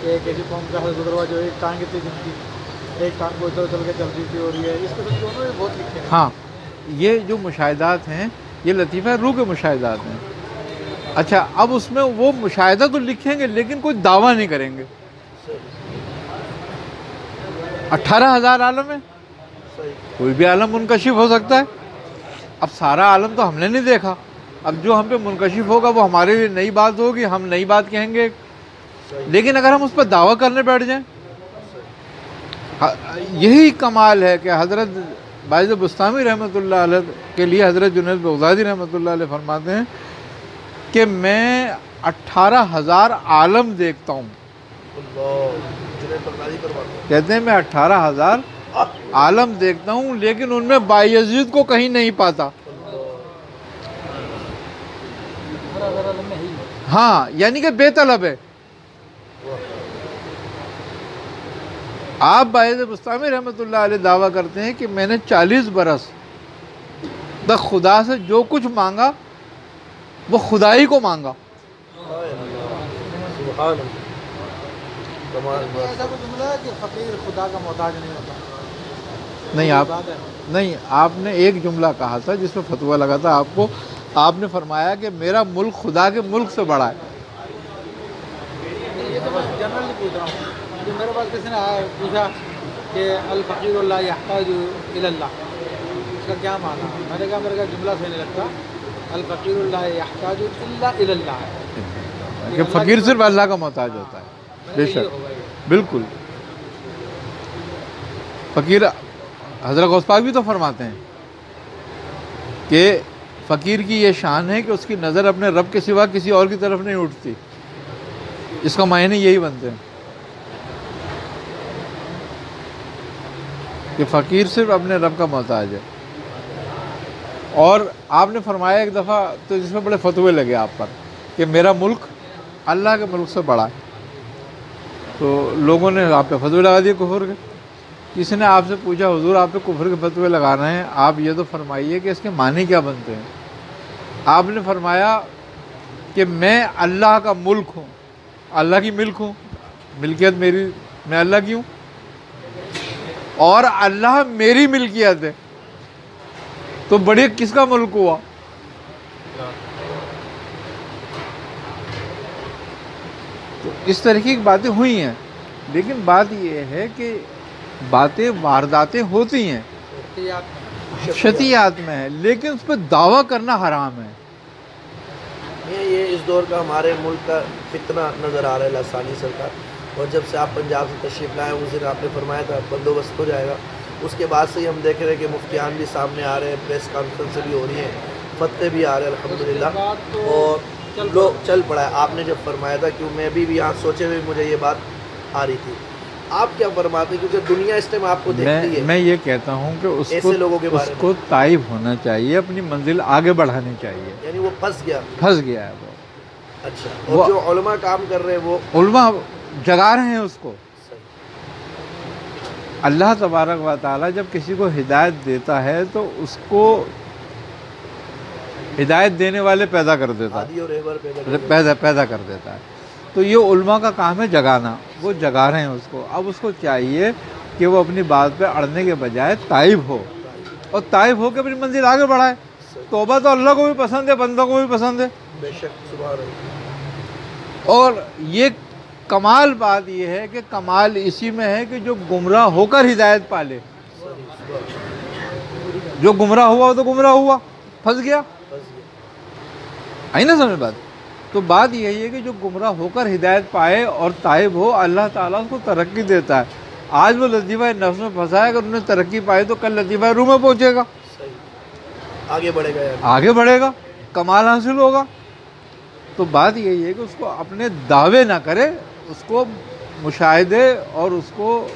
کہ ایک ایسی قوم کا حضرت جو ایک ٹانگ اتنی دن کی، ایک ٹانگ کو ادھر ادھر کے چل رہی تھی، اور یہ اس قسم کے انہوں نے بہت لکھے ہیں۔ ہاں یہ جو مشاہدات ہیں یہ لطیفہ روح کے مشاہدات ہیں۔ اچھا اب اس میں وہ مشاہدہ تو لکھیں گے لیکن کوئی دعویٰ نہیں کریں گے۔ 18,000 عالم ہے، کوئی بھی عالم منکشف ہو سکتا ہے۔ اب سارا عالم تو ہم نے نہیں دیکھا، اب جو ہم پہ منکشف ہوگا وہ ہمارے لیے نئی بات ہوگی، ہم نئی بات کہیں گے۔ لیکن اگر ہم اس پر دعویٰ کرنے بیٹھ جائیں، یہی کمال ہے کہ حضرت باعث بستامی رحمۃ اللہ علیہ کے لیے حضرت جنید بغدادی رحمۃ اللہ علیہ فرماتے ہیں کہ میں 18,000 عالم دیکھتا ہوں۔ کہتے ہیں میں 18,000 عالم دیکھتا ہوں لیکن ان میں بایزید کو کہیں نہیں پاتا۔ ہاں یعنی کہ بے طلب ہے۔ آپ باعث بستامی رحمۃ اللہ علیہ دعویٰ کرتے ہیں کہ میں نے 40 برس تک خدا سے جو کچھ مانگا وہ خدائی کو مانگا۔ ایسا کوئی جملہ ہے کہ فقیر خدا کا محتاج نہیں ہوتا؟ نہیں آپ نے ایک جملہ کہا تھا جس میں فتویٰ لگا تھا آپ کو، آپ نے فرمایا کہ میرا ملک خدا کے ملک سے بڑا ہے۔ یہ تو بس جنرلی پوچھ رہا ہوں کہ میرے پاس کسی نے پوچھا کہ الفقیر اللہ یحتاج الی اللہ، اس کا کیا معنی ہے؟ میں نے کہا میرے کا جملہ صحیح نہیں لگتا، الفقیر اللہ یحتاج الا الی اللہ ہے کہ فقیر صرف اللہ کا محتاج ہوتا ہے۔ بے شک بالکل، فقیر حضرت غوث پاک بھی تو فرماتے ہیں کہ فقیر کی یہ شان ہے کہ اس کی نظر اپنے رب کے سوا کسی اور کی طرف نہیں اٹھتی۔ اس کا معنی یہی بنتے ہیں کہ فقیر صرف اپنے رب کا محتاج ہے۔ اور آپ نے فرمایا ایک دفعہ تو جس میں بڑے فتوے لگے آپ پر کہ میرا ملک اللہ کے ملک سے بڑا ہے، تو لوگوں نے آپ پہ فتوے لگا دیے کفر کے۔ کسی نے آپ سے پوچھا حضور آپ پہ کفر کے فتوے لگانا ہے، آپ یہ تو فرمائیے کہ اس کے معنی کیا بنتے ہیں۔ آپ نے فرمایا کہ میں اللہ کا ملک ہوں، اللہ کی ملک ہوں، ملکیت میری، میں اللہ کی ہوں، اور اللہ میری ملکیت ہے، تو بڑی کس کا ملک ہوا؟ تو اس طرح کی باتیں ہوئی ہیں، لیکن بات یہ ہے کہ باتیں وارداتیں ہوتی ہیں، شتیات میں ہے، لیکن اس پہ دعویٰ کرنا حرام ہے۔ یہ اس دور کا ہمارے ملک کا فتنہ نظر آ رہا ہے لسانی سرکار، اور جب سے آپ پنجاب سے تشریف لائے اس دن آپ نے فرمایا تھا بندوبست ہو جائے گا، اس کے بعد سے ہی ہم دیکھ رہے ہیں کہ مفتیان بھی سامنے آ رہے ہیں، پریس کانفرنس بھی ہو رہی ہیں، فتوے بھی آ رہے ہیں الحمدللہ، اور لوگ چل پڑا ہے۔ آپ نے جب فرمایا تھا کہ میں بھی یہاں سوچے ہوئے مجھے یہ بات آ رہی تھی، آپ کیا فرماتے ہیں؟ کیونکہ دنیا اس ٹائم آپ کو دیکھتی ہے۔ میں یہ کہتا ہوں کہ ایسے لوگوں کے بارے اس کو تائب ہونا چاہیے، اپنی منزل آگے بڑھانی چاہیے۔ یعنی وہ پھنس گیا ہے وہ۔ اچھا، اور جو علماء کام کر رہے ہیں وہ علماء جگا رہے ہیں اس کو۔ اللہ تبارک و تعالیٰ جب کسی کو ہدایت دیتا ہے تو اس کو ہدایت دینے والے پیدا کر دیتا ہے، پیدا کر دیتا ہے۔ تو یہ علماء کا کام ہے جگانا، وہ جگا رہے ہیں اس کو۔ اب اس کو چاہیے کہ وہ اپنی بات پہ اڑنے کے بجائے تائب ہو، اور تائب ہو کے اپنی منزل آگے بڑھائے۔ توبہ تو اللہ کو بھی پسند ہے، بندوں کو بھی پسند ہے۔ بے شک، سبحان اللہ۔ اور یہ کمال بات یہ ہے کہ کمال اسی میں ہے کہ جو گمراہ ہو کر ہدایت پالے، جو گمراہ ہوا تو گمراہ ہوا، پھنس گیا، آئی نا سمجھ بات؟ تو بات یہی ہے کہ جو گمراہ ہو کر ہدایت پائے اور تائب ہو، اللہ تعالیٰ اس کو ترقی دیتا ہے۔ آج وہ لطیفہ نفس میں پھنسا ہے، اگر انہیں ترقی پائی تو کل لطیفہ روح میں پہنچے گا، آگے بڑھے گا، کمال حاصل ہوگا۔ تو بات یہی ہے کہ اس کو اپنے دعوے نہ کرے، اس کو مشاہدے اور اس کو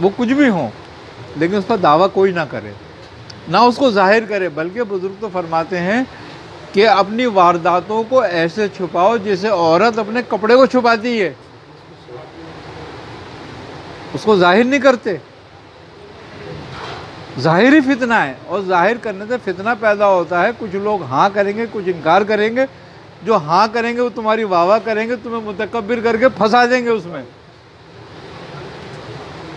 وہ کچھ بھی ہوں، لیکن اس کا دعویٰ کوئی نہ کرے، نہ اس کو ظاہر کرے، بلکہ بزرگ تو فرماتے ہیں کہ اپنی وارداتوں کو ایسے چھپاؤ جیسے عورت اپنے کپڑے کو چھپاتی ہے، اس کو ظاہر نہیں کرتے۔ ظاہری فتنہ ہے، اور ظاہر کرنے سے فتنہ پیدا ہوتا ہے۔ کچھ لوگ ہاں کریں گے، کچھ انکار کریں گے۔ جو ہاں کریں گے وہ تمہاری واہ واہ کریں گے، تمہیں متکبر کر کے پھنسا دیں گے اس میں،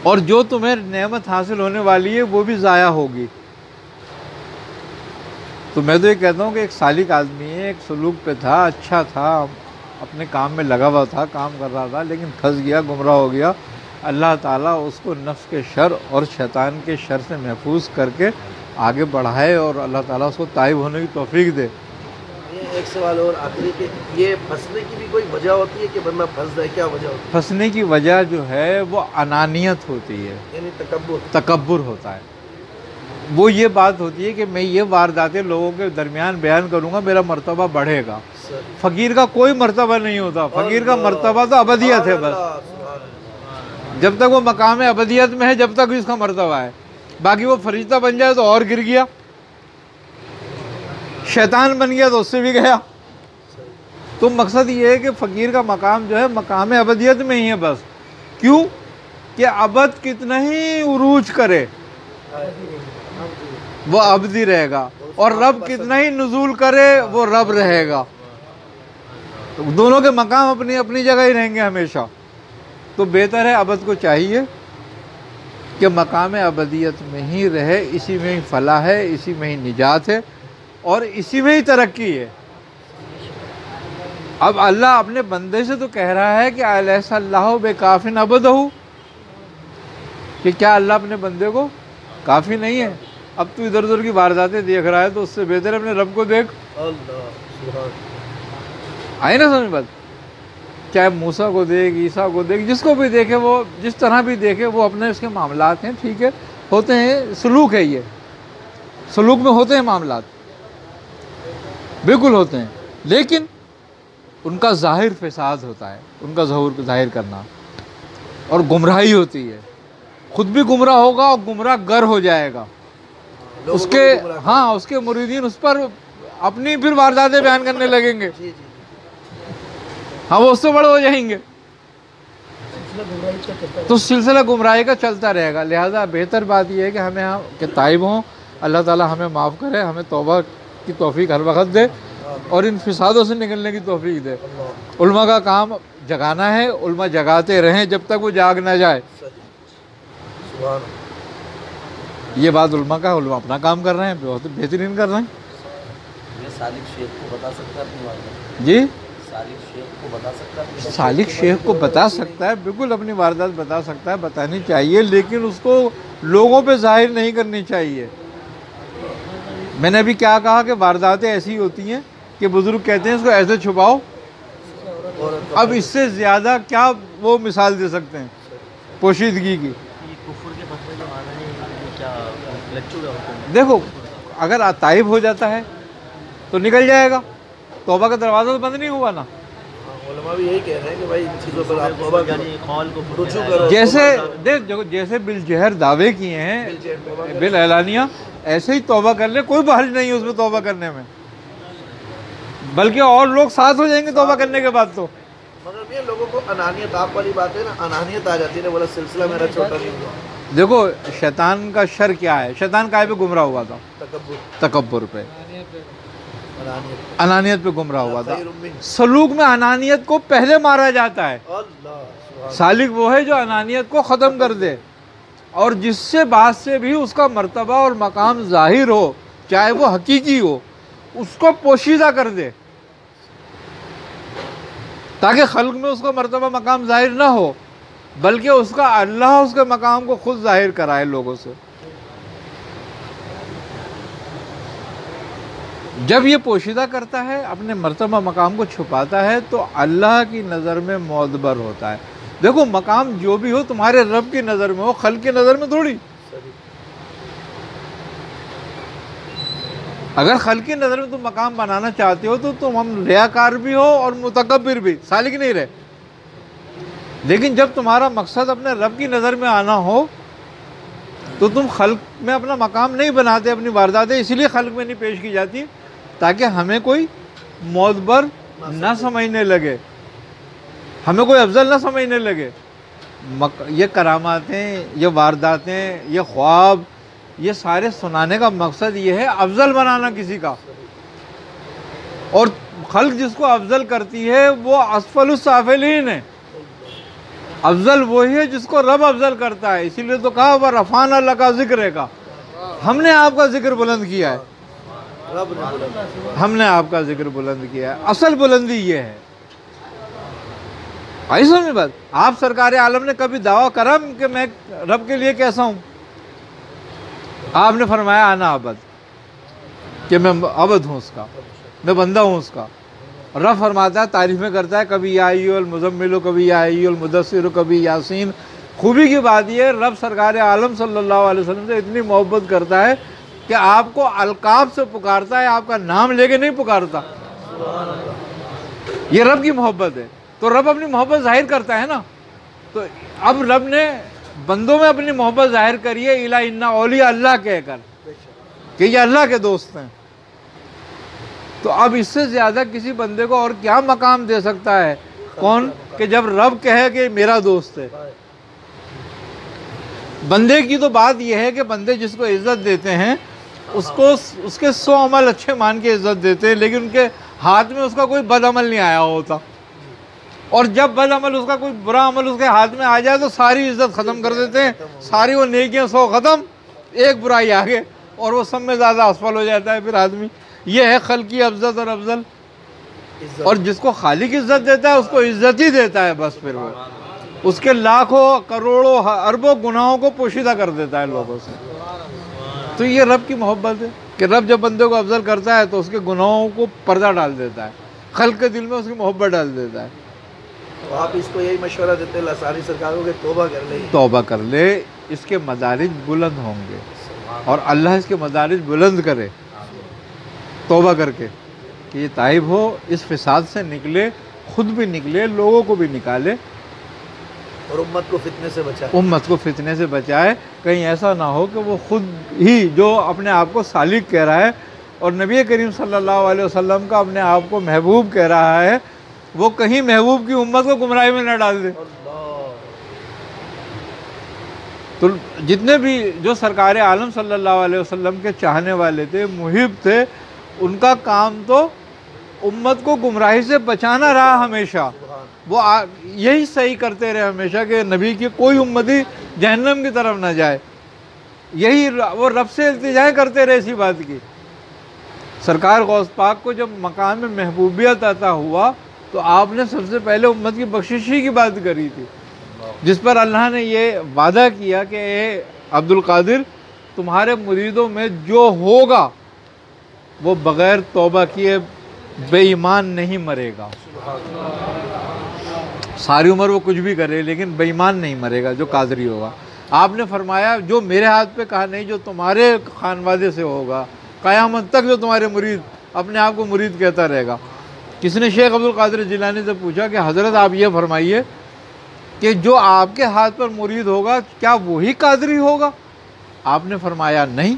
اور جو تمہیں نعمت حاصل ہونے والی ہے وہ بھی ضائع ہوگی۔ تو میں تو یہ کہتا ہوں کہ ایک سالک آدمی ہے، ایک سلوک پہ تھا، اچھا تھا، اپنے کام میں لگا ہوا تھا، کام کر رہا تھا، لیکن پھنس گیا، گمراہ ہو گیا۔ اللہ تعالیٰ اس کو نفس کے شر اور شیطان کے شر سے محفوظ کر کے آگے بڑھائے، اور اللہ تعالیٰ اس کو تائب ہونے کی توفیق دے۔ ایک سوال اور آخری کہ یہ پھنسنے کی بھی کوئی وجہ ہوتی ہے کہ بندہ پھنس جائے، کیا وجہ ہوتی ہے؟ پھنسنے کی وجہ جو ہے وہ انانیت ہوتی ہے، یعنی تکبر ہوتا ہے۔ وہ یہ بات ہوتی ہے کہ میں یہ وارداتیں لوگوں کے درمیان بیان کروں گا، میرا مرتبہ بڑھے گا۔ فقیر کا کوئی مرتبہ نہیں ہوتا، فقیر کا مرتبہ تو ابدیت ہے بس۔ جب تک وہ مقام ابدیت میں ہے جب تک اس کا مرتبہ ہے، باقی وہ فرشتہ بن جائے تو اور گر گیا، شیطان بن گیا تو اس سے بھی گیا۔ تو مقصد یہ ہے کہ فقیر کا مقام جو ہے مقام ابدیت میں ہی ہے بس۔ کیوں کہ ابد کتنا ہی عروج کرے وہ ابدی رہے گا، اور رب کتنا ہی نزول کرے وہ رب رہے گا۔ دونوں کے مقام اپنی اپنی جگہ ہی رہیں گے ہمیشہ۔ تو بہتر ہے، ابد کو چاہیے کہ مقام ابدیت میں ہی رہے، اسی میں ہی فلاح ہے، اسی میں ہی نجات ہے، اور اسی میں ہی ترقی ہے۔ اب اللہ اپنے بندے سے تو کہہ رہا ہے کہ الیس اللہ بکاف عبدہ، کہ کیا اللہ اپنے بندے کو کافی نہیں ہے؟ اب تو ادھر ادھر کی وارداتیں دیکھ رہا ہے تو اس سے بہتر ہے اپنے رب کو دیکھ۔ آئی نا سمجھ بات؟ چاہے موسیٰ کو دیکھ، عیسیٰ کو دیکھ، جس کو بھی دیکھے، وہ جس طرح بھی دیکھے، وہ اپنے اس کے معاملات ہیں، ٹھیک ہے، ہوتے ہیں، سلوک ہے، یہ سلوک میں ہوتے ہیں معاملات، بالکل ہوتے ہیں، لیکن ان کا ظاہر فساد ہوتا ہے، ان کا ظاہر کرنا، اور گمراہی ہوتی ہے، خود بھی گمراہ ہوگا اور گمراہ گر ہو جائے گا، اس کے ہاں اس کے مریدین اس پر اپنی پھر وارداتیں بیان کرنے لگیں گے، ہاں وہ اس سے بڑے ہو جائیں گے، تو سلسلہ گمراہی کا چلتا رہے گا۔ لہٰذا بہتر بات یہ ہے کہ ہمیں کہ تائب ہوں، اللہ تعالیٰ ہمیں معاف کرے، ہمیں توبہ کی توفیق ہر وقت دے، اور ان فسادوں سے نکلنے کی توفیق دے۔ علماء کا کام جگانا ہے، علماء جگاتے رہیں جب تک وہ جاگ نہ جائے۔ یہ بات علماء کا، علماء اپنا کام کر رہے ہیں، بہت بہترین کر رہے ہیں۔ سالک شیخ کو بتا سکتا ہے اپنی واردات؟ جی سالک شیخ کو بتا سکتا ہے؟ سالک شیخ کو بتا سکتا ہے، بالکل اپنی واردات بتا سکتا ہے، بتانی چاہیے، لیکن اس کو لوگوں پہ ظاہر نہیں کرنی چاہیے۔ میں نے ابھی کیا کہا کہ وارداتیں ایسی ہوتی ہیں کہ بزرگ کہتے ہیں اس کو ایسے چھپاؤ، اب اس سے زیادہ کیا وہ مثال دے سکتے ہیں پوشیدگی کی۔ دیکھو اگر تائب ہو جاتا ہے تو نکل جائے گا، توبہ کا دروازہ تو بند نہیں ہوا نا۔ علماء بھی یہی کہہ رہے ہیں کہ بھائی ان چیزوں پر آپ توبہ کرو، رجوع کرو۔ جیسے بالجہر دعوے کیے ہیں بالاعلانیہ، ایسے ہی توبہ کر لے، کوئی حرج نہیں ہے اس میں توبہ کرنے میں، بلکہ اور لوگ ساتھ ہو جائیں گے توبہ کرنے کے بعد۔ تو مگر یہ لوگوں کو انانیت، آپ والی بات ہے نا، انانیت آ جاتی ہے، بولا سلسلہ میرا چھوٹا نہیں ہوا۔ دیکھو شیطان کا شر کیا ہے، شیطان کائے پہ گمراہ ہوا تھا؟ تکبر پہ، انانیت پہ گمراہ ہوا تھا۔ سلوک میں انانیت کو پہلے مارا جاتا ہے۔ سالک وہ ہے جو انانیت کو ختم کر دے، اور جس سے بات سے بھی اس کا مرتبہ اور مقام ظاہر ہو، چاہے وہ حقیقی ہو، اس کو پوشیدہ کر دے، تاکہ خلق میں اس کا مرتبہ مقام ظاہر نہ ہو، بلکہ اس کا اللہ اس کے مقام کو خود ظاہر کرائے لوگوں سے۔ جب یہ پوشیدہ کرتا ہے، اپنے مرتبہ مقام کو چھپاتا ہے، تو اللہ کی نظر میں معتبر ہوتا ہے۔ دیکھو مقام جو بھی ہو تمہارے رب کی نظر میں ہو، خلق کی نظر میں تھوڑی۔ اگر خلق کی نظر میں تم مقام بنانا چاہتے ہو تو تم ہم ریاکار بھی ہو اور متکبر بھی، سالک نہیں رہے۔ لیکن جب تمہارا مقصد اپنے رب کی نظر میں آنا ہو تو تم خلق میں اپنا مقام نہیں بناتے، اپنی وارداتیں اسی لیے خلق میں نہیں پیش کی جاتی تاکہ ہمیں کوئی معتبر نہ سمجھنے لگے، ہمیں کوئی افضل نہ سمجھنے لگے۔ یہ کراماتیں، یہ وارداتیں، یہ خواب، یہ سارے سنانے کا مقصد یہ ہے افضل بنانا کسی کا، اور خلق جس کو افضل کرتی ہے وہ اسفل السافلین ہے، افضل وہی ہے جس کو رب افضل کرتا ہے، اسی لیے تو کہا وَرَفَعْنَا لَكَ ذِكْرَكَ، ہم نے آپ کا ذکر بلند کیا ہے، رب نے بولا ہم نے آپ کا ذکر بلند کیا ہے۔ اصل بلندی یہ ہے، آئی سمجھ بات؟ آپ سرکار عالم نے کبھی دعویٰ کرا کہ میں رب کے لیے کیسا ہوں؟ آپ نے فرمایا انا عبد، کہ میں عبد ہوں اس کا، میں بندہ ہوں اس کا۔ رب فرماتا ہے، تعریفیں کرتا ہے، کبھی یا ایھا المزمل، کبھی یا ایھا المدثر، کبھی یاسین۔ خوبی کی بات یہ ہے، رب سرکار عالم صلی اللہ علیہ وسلم سے اتنی محبت کرتا ہے کہ آپ کو القاب سے پکارتا ہے، آپ کا نام لے کے نہیں پکارتا۔ یہ رب کی محبت ہے، تو رب اپنی محبت ظاہر کرتا ہے نا۔ تو اب رب نے بندوں میں اپنی محبت ظاہر کری ہے، الا ان اولیاء اللہ کہہ کر کہ یہ اللہ کے دوست ہیں۔ تو اب اس سے زیادہ کسی بندے کو اور کیا مقام دے سکتا ہے کون، کہ جب رب کہے کہ میرا دوست ہے۔ بندے کی تو بات یہ ہے کہ بندے جس کو عزت دیتے ہیں اس کے 100 عمل اچھے مان کے عزت دیتے ہیں، لیکن ان کے ہاتھ میں اس کا کوئی بد عمل نہیں آیا ہوتا، اور جب بد عمل اس کا کوئی برا عمل اس کے ہاتھ میں آ جائے تو ساری عزت ختم کر دیتے ہیں، ساری وہ نیکیاں 100 ختم، ایک برائی آگے، اور وہ سب میں زیادہ اسفل ہو جاتا ہے پھر آدمی۔ یہ ہے خلقی عزت اور افضل، اور جس کو خالق عزت دیتا ہے اس کو عزت ہی دیتا ہے، بس پھر وہ اس کے لاکھوں کروڑوں اربوں گناہوں کو پوشیدہ کر دیتا ہے لوگوں سے۔ تو یہ رب کی محبت ہے کہ رب جب بندے کو افضل کرتا ہے تو اس کے گناہوں کو پردہ ڈال دیتا ہے، خلق کے دل میں اس کی محبت ڈال دیتا ہے۔ تو آپ اس کو یہی مشورہ دیتے ہیں لسانی سرکار کو کہ توبہ کر لے، توبہ کر لے، اس کے مدارج بلند ہوں گے، اور اللہ اس کے مدارج بلند کرے توبہ کر کے، کہ یہ تائب ہو، اس فساد سے نکلے، خود بھی نکلے، لوگوں کو بھی نکالے، اور امت کو فتنے سے بچائے۔ امت کو فتنے سے بچائے۔ کہیں ایسا نہ ہو کہ وہ خود ہی جو اپنے آپ کو سالک کہہ رہا ہے اور نبی کریم صلی اللہ علیہ وسلم کا اپنے آپ کو محبوب کہہ رہا ہے، وہ کہیں محبوب کی امت کو گمراہی میں نہ ڈال دے۔ تو جتنے بھی جو سرکار عالم صلی اللہ علیہ وسلم کے چاہنے والے تھے، محب تھے، ان کا کام تو امت کو گمراہی سے بچانا رہا ہمیشہ۔ وہ یہی صحیح کرتے رہے ہمیشہ کہ نبی کی کوئی امتی جہنم کی طرف نہ جائے، یہی وہ رب سے التجا کرتے رہے اسی بات کی۔ سرکار غوث پاک کو جب مقام میں محبوبیت عطا ہوا تو آپ نے سب سے پہلے امت کی بخشش ہی کی بات کری تھی، جس پر اللہ نے یہ وعدہ کیا کہ اے عبد القادر، تمہارے مریدوں میں جو ہوگا وہ بغیر توبہ کیے بے ایمان نہیں مرے گا۔ ساری عمر وہ کچھ بھی کرے لیکن بے ایمان نہیں مرے گا جو قادری ہوگا۔ آپ نے فرمایا جو میرے ہاتھ پہ کہا نہیں، جو تمہارے خانوادے سے ہوگا، قیامت تک جو تمہارے مرید اپنے آپ کو مرید کہتا رہے گا۔ کسی نے شیخ عبد القادر جیلانی سے پوچھا کہ حضرت آپ یہ فرمائیے کہ جو آپ کے ہاتھ پر مرید ہوگا کیا وہی قادری ہوگا؟ آپ نے فرمایا نہیں،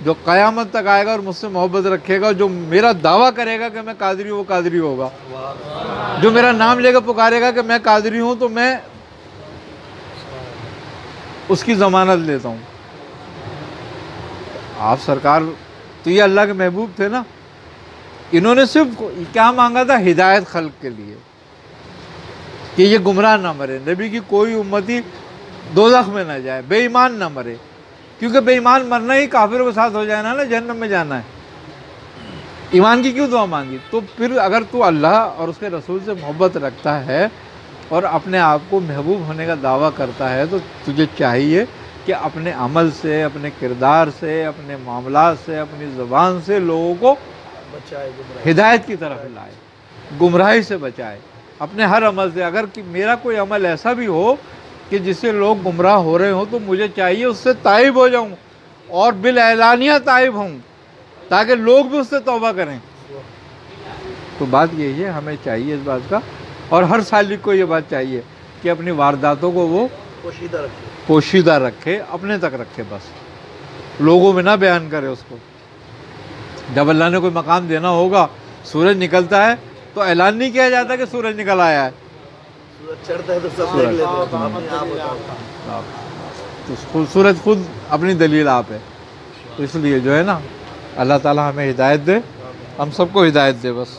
جو قیامت تک آئے گا اور مجھ سے محبت رکھے گا، جو میرا دعویٰ کرے گا کہ میں قادری ہوں، وہ قادری ہوگا۔ جو میرا نام لے کر پکارے گا کہ میں قادری ہوں تو میں اس کی ضمانت لیتا ہوں۔ آپ سرکار تو یہ اللہ کے محبوب تھے نا، انہوں نے صرف کیا مانگا تھا؟ ہدایت خلق کے لیے، کہ یہ گمراہ نہ مرے، نبی کی کوئی امتی دوزخ میں نہ جائے، بے ایمان نہ مرے، کیونکہ بے ایمان مرنا ہی کافروں کے ساتھ ہو جانا نا، جہنم میں جانا ہے۔ ایمان کی کیوں دعا مانگی؟ تو پھر اگر تو اللہ اور اس کے رسول سے محبت رکھتا ہے اور اپنے آپ کو محبوب ہونے کا دعویٰ کرتا ہے تو تجھے چاہیے کہ اپنے عمل سے، اپنے کردار سے، اپنے معاملات سے، اپنی زبان سے لوگوں کو بچائے ہدایت کی طرف لائے، گمراہی سے بچائے اپنے ہر عمل سے۔ اگر کہ میرا کوئی عمل ایسا بھی ہو کہ جس سے لوگ گمراہ ہو رہے ہوں تو مجھے چاہیے اس سے تائب ہو جاؤں اور بالاعلانیہ تائب ہوں تاکہ لوگ بھی اس سے توبہ کریں۔ تو بات یہی ہے، ہمیں چاہیے اس بات کا، اور ہر سالک کو یہ بات چاہیے کہ اپنی وارداتوں کو وہ پوشیدہ رکھے، اپنے تک رکھے، بس لوگوں میں نہ بیان کرے اس کو۔ جب اللہ نے کوئی مقام دینا ہوگا، سورج نکلتا ہے تو اعلان نہیں کیا جاتا کہ سورج نکل آیا ہے، چڑھتا ہے تو سب دیکھ لیتے ہیں، اپنے آپ ہوتا ہے۔ تو سورج خود اپنی دلیل آپ ہے۔ تو اس لیے جو ہے نا، اللہ تعالیٰ ہمیں ہدایت دے، ہم سب کو ہدایت دے بس۔